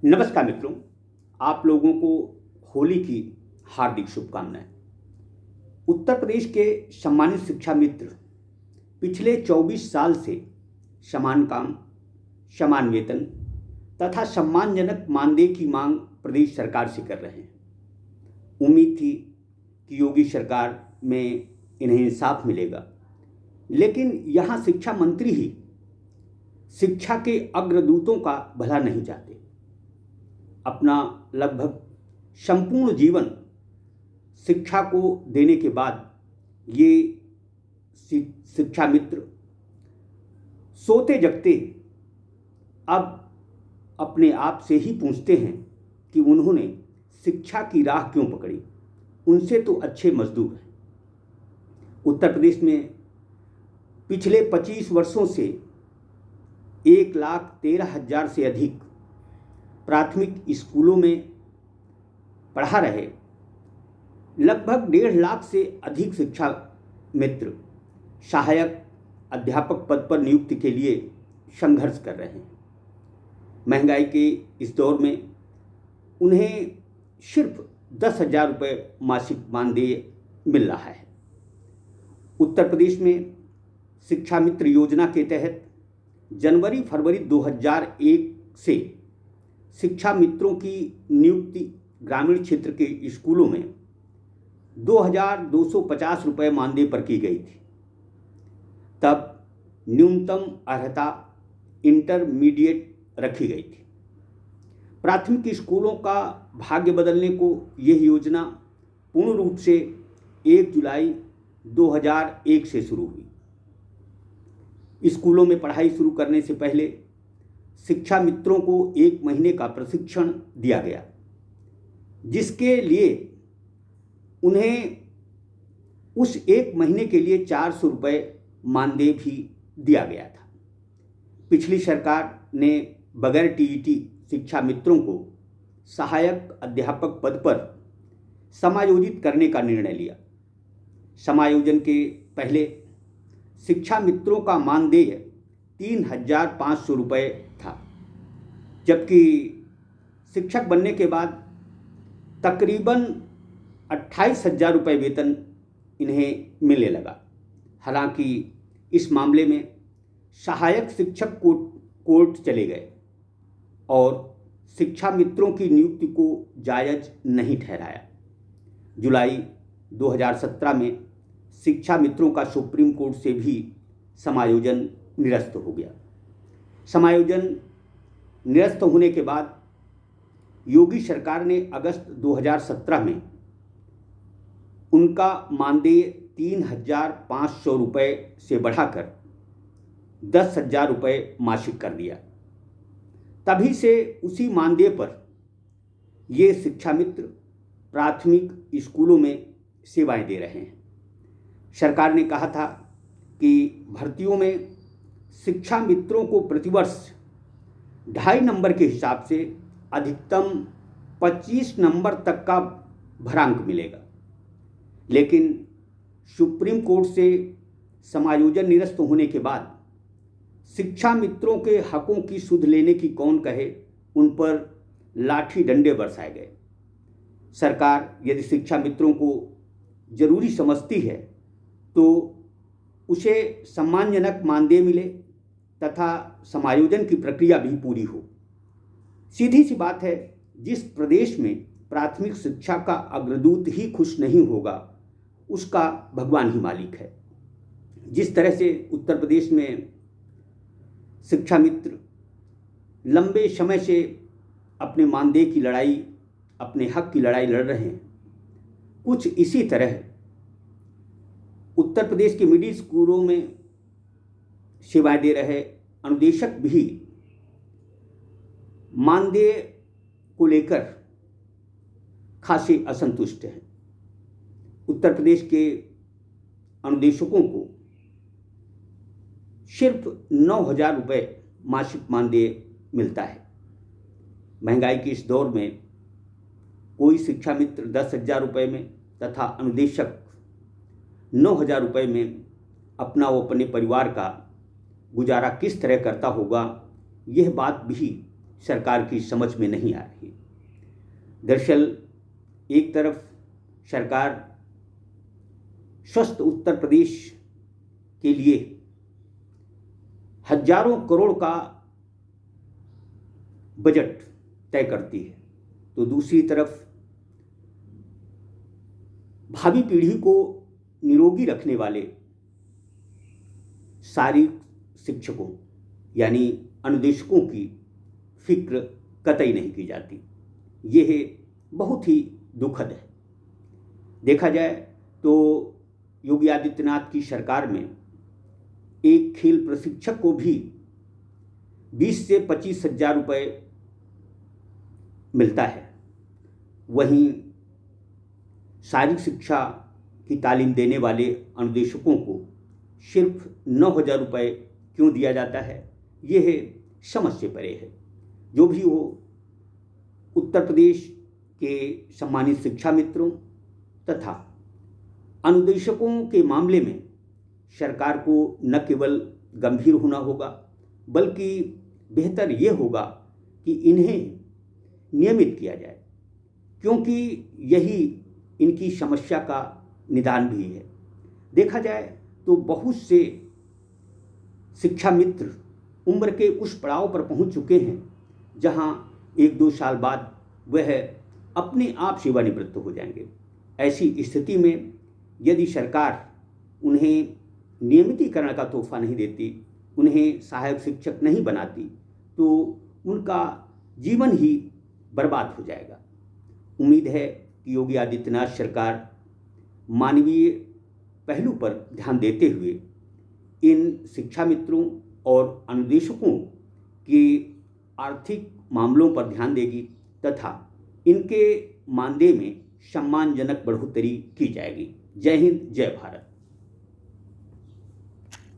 नमस्कार मित्रों, आप लोगों को होली की हार्दिक शुभकामनाएं। उत्तर प्रदेश के सम्मानित शिक्षा मित्र पिछले 24 साल से समान काम, समान वेतन तथा सम्मानजनक मानदेय की मांग प्रदेश सरकार से कर रहे हैं। उम्मीद थी कि योगी सरकार में इन्हें इंसाफ मिलेगा, लेकिन यहाँ शिक्षा मंत्री ही शिक्षा के अग्रदूतों का भला नहीं चाहते। अपना लगभग संपूर्ण जीवन शिक्षा को देने के बाद ये शिक्षा मित्र सोते जगते अब अपने आप से ही पूछते हैं कि उन्होंने शिक्षा की राह क्यों पकड़ी। उनसे तो अच्छे मजदूर हैं। उत्तर प्रदेश में पिछले 25 वर्षों से 1,13,000 से अधिक प्राथमिक स्कूलों में पढ़ा रहे लगभग 1.5 लाख से अधिक शिक्षा मित्र सहायक अध्यापक पद पर नियुक्ति के लिए संघर्ष कर रहे हैं। महंगाई के इस दौर में उन्हें सिर्फ 10,000 रुपये मासिक मानदेय मिल रहा है। उत्तर प्रदेश में शिक्षा मित्र योजना के तहत जनवरी-फरवरी 2001 से शिक्षा मित्रों की नियुक्ति ग्रामीण क्षेत्र के स्कूलों में 2,250 रुपये मानदेय पर की गई थी। तब न्यूनतम अर्हता इंटरमीडिएट रखी गई थी। प्राथमिक स्कूलों का भाग्य बदलने को यह योजना पूर्ण रूप से 1 जुलाई 2001 से शुरू हुई। स्कूलों में पढ़ाई शुरू करने से पहले शिक्षा मित्रों को 1 महीने का प्रशिक्षण दिया गया, जिसके लिए उन्हें उस 1 महीने के लिए 400 रुपये मानदेय भी दिया गया था। पिछली सरकार ने बगैर टीईटी शिक्षा मित्रों को सहायक अध्यापक पद पर समायोजित करने का निर्णय लिया। समायोजन के पहले शिक्षा मित्रों का मानदेय 3,500 रुपये था, जबकि शिक्षक बनने के बाद तकरीबन 28,000 रुपये वेतन इन्हें मिलने लगा। हालांकि इस मामले में सहायक शिक्षक कोर्ट चले गए और शिक्षा मित्रों की नियुक्ति को जायज़ नहीं ठहराया। जुलाई 2017 में शिक्षा मित्रों का सुप्रीम कोर्ट से भी समायोजन निरस्त हो गया। समायोजन निरस्त होने के बाद योगी सरकार ने अगस्त 2017 में उनका मानदेय 3,500 रुपये से बढ़ाकर 10,000 रुपये मासिक कर दिया। तभी से उसी मानदेय पर ये शिक्षा मित्र प्राथमिक स्कूलों में सेवाएं दे रहे हैं। सरकार ने कहा था कि भर्तियों में शिक्षा मित्रों को प्रतिवर्ष 2.5 नंबर के हिसाब से अधिकतम 25 नंबर तक का भरांक मिलेगा, लेकिन सुप्रीम कोर्ट से समायोजन निरस्त होने के बाद शिक्षा मित्रों के हकों की सुध लेने की कौन कहे, उन पर लाठी डंडे बरसाए गए। सरकार यदि शिक्षा मित्रों को जरूरी समझती है तो उसे सम्मानजनक मानदेय मिले तथा समायोजन की प्रक्रिया भी पूरी हो। सीधी सी बात है, जिस प्रदेश में प्राथमिक शिक्षा का अग्रदूत ही खुश नहीं होगा, उसका भगवान ही मालिक है। जिस तरह से उत्तर प्रदेश में शिक्षा मित्र लंबे समय से अपने मानदेय की लड़ाई, अपने हक की लड़ाई लड़ रहे हैं, कुछ इसी तरह उत्तर प्रदेश के मिडिल स्कूलों में सेवाएं दे रहे अनुदेशक भी मानदेय को लेकर खासे असंतुष्ट हैं। उत्तर प्रदेश के अनुदेशकों को सिर्फ 9,000 रुपये मासिक मानदेय मिलता है। महंगाई के इस दौर में कोई शिक्षा मित्र 10,000 रुपये में तथा अनुदेशक 9,000 रुपये में अपना व अपने परिवार का गुजारा किस तरह करता होगा, यह बात भी सरकार की समझ में नहीं आ रही। दरअसल एक तरफ सरकार स्वस्थ उत्तर प्रदेश के लिए हजारों करोड़ का बजट तय करती है, तो दूसरी तरफ भावी पीढ़ी को निरोगी रखने वाले शारीरिक शिक्षकों यानी अनुदेशकों की फिक्र कतई नहीं की जाती। यह बहुत ही दुखद है। देखा जाए तो योगी आदित्यनाथ की सरकार में एक खेल प्रशिक्षक को भी 20 से 25 हजार रुपये मिलता है, वहीं शारीरिक शिक्षा की तालीम देने वाले अनुदेशकों को सिर्फ 9,000 रुपये क्यों दिया जाता है, यह समझ से परे है। जो भी हो, उत्तर प्रदेश के सम्मानित शिक्षा मित्रों तथा अनुदेशकों के मामले में सरकार को न केवल गंभीर होना होगा, बल्कि बेहतर ये होगा कि इन्हें नियमित किया जाए, क्योंकि यही इनकी समस्या का निदान भी है। देखा जाए तो बहुत से शिक्षा मित्र उम्र के उस पड़ाव पर पहुंच चुके हैं जहां 1-2 साल बाद वह अपने आप सेवानिवृत्त हो जाएंगे। ऐसी स्थिति में यदि सरकार उन्हें नियमितीकरण का तोहफा नहीं देती, उन्हें सहायक शिक्षक नहीं बनाती, तो उनका जीवन ही बर्बाद हो जाएगा। उम्मीद है कि योगी आदित्यनाथ सरकार मानवीय पहलू पर ध्यान देते हुए इन शिक्षा मित्रों और अनुदेशकों के आर्थिक मामलों पर ध्यान देगी तथा इनके मानदेय में सम्मानजनक बढ़ोतरी की जाएगी। जय हिंद, जय भारत।